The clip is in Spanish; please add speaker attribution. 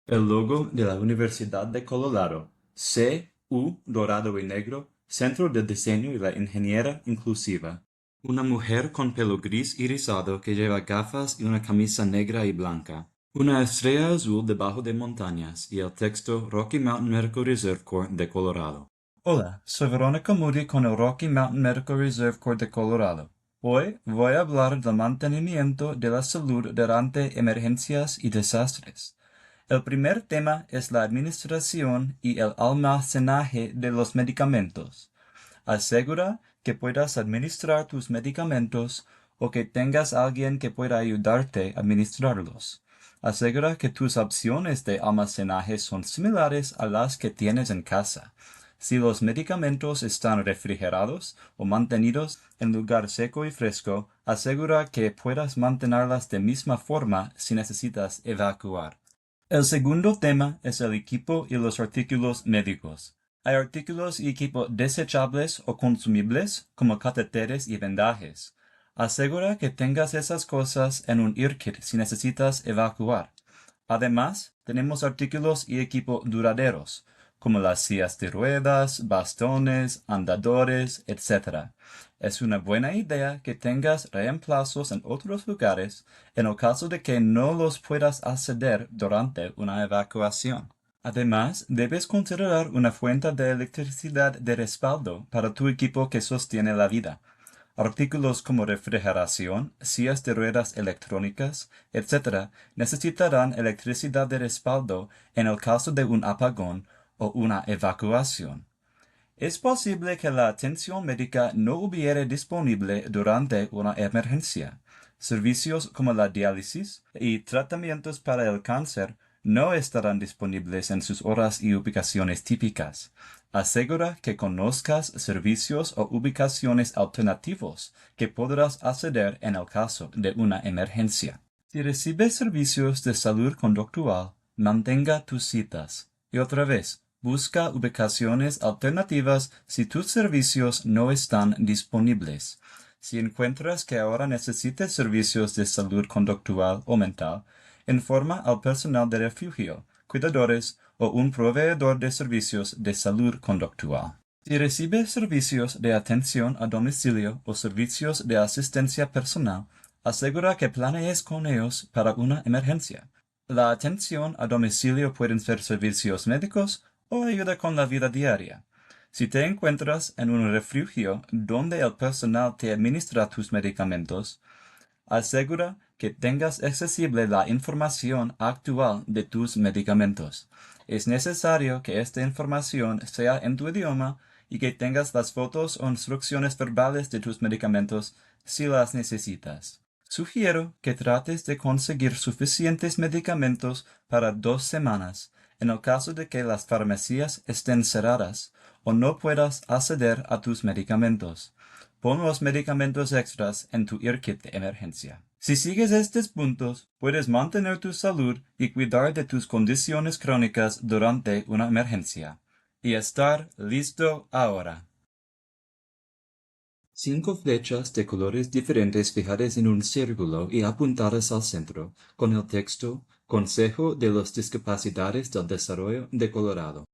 Speaker 1: El logo de la Universidad de Colorado, CU dorado y negro, Centro de Diseño y la Ingeniera Inclusiva. Una mujer con pelo gris y rizado que lleva gafas y una camisa negra y blanca. Una estrella azul debajo de montañas y el texto Rocky Mountain Medical Reserve Corps de Colorado. Hola, soy Verónica Moody con el Rocky Mountain Medical Reserve Corps de Colorado. Hoy voy a hablar del mantenimiento de la salud durante emergencias y desastres. El primer tema es la administración y el almacenaje de los medicamentos. Asegura que puedas administrar tus medicamentos o que tengas alguien que pueda ayudarte a administrarlos. Asegura que tus opciones de almacenaje son similares a las que tienes en casa. Si los medicamentos están refrigerados o mantenidos en lugar seco y fresco, asegura que puedas mantenerlas de misma forma si necesitas evacuar. El segundo tema es el equipo y los artículos médicos. Hay artículos y equipo desechables o consumibles, como catéteres y vendajes. Asegura que tengas esas cosas en un IRKit si necesitas evacuar. Además, tenemos artículos y equipo duraderos, como las sillas de ruedas, bastones, andadores, etc. Es una buena idea que tengas reemplazos en otros lugares en el caso de que no los puedas acceder durante una evacuación. Además, debes considerar una fuente de electricidad de respaldo para tu equipo que sostiene la vida. Artículos como refrigeración, sillas de ruedas electrónicas, etc., necesitarán electricidad de respaldo en el caso de un apagón o una evacuación. Es posible que la atención médica no hubiera disponible durante una emergencia. Servicios como la diálisis y tratamientos para el cáncer no estarán disponibles en sus horas y ubicaciones típicas. Asegura que conozcas servicios o ubicaciones alternativos que podrás acceder en el caso de una emergencia. Si recibes servicios de salud conductual, mantenga tus citas. Y otra vez, busca ubicaciones alternativas si tus servicios no están disponibles. Si encuentras que ahora necesites servicios de salud conductual o mental, informa al personal de refugio, cuidadores o un proveedor de servicios de salud conductual. Si recibes servicios de atención a domicilio o servicios de asistencia personal, asegura que planees con ellos para una emergencia. La atención a domicilio pueden ser servicios médicos o ayuda con la vida diaria. Si te encuentras en un refugio donde el personal te administra tus medicamentos, asegura que tengas accesible la información actual de tus medicamentos. Es necesario que esta información sea en tu idioma y que tengas las fotos o instrucciones verbales de tus medicamentos si las necesitas. Sugiero que trates de conseguir suficientes medicamentos para 2 semanas, en el caso de que las farmacias estén cerradas o no puedas acceder a tus medicamentos. Pon los medicamentos extras en tu IRKit de emergencia. Si sigues estos puntos, puedes mantener tu salud y cuidar de tus condiciones crónicas durante una emergencia. Y estar listo ahora. 5 flechas de colores diferentes fijadas en un círculo y apuntadas al centro, con el texto Consejo de las Discapacidades del Desarrollo de Colorado.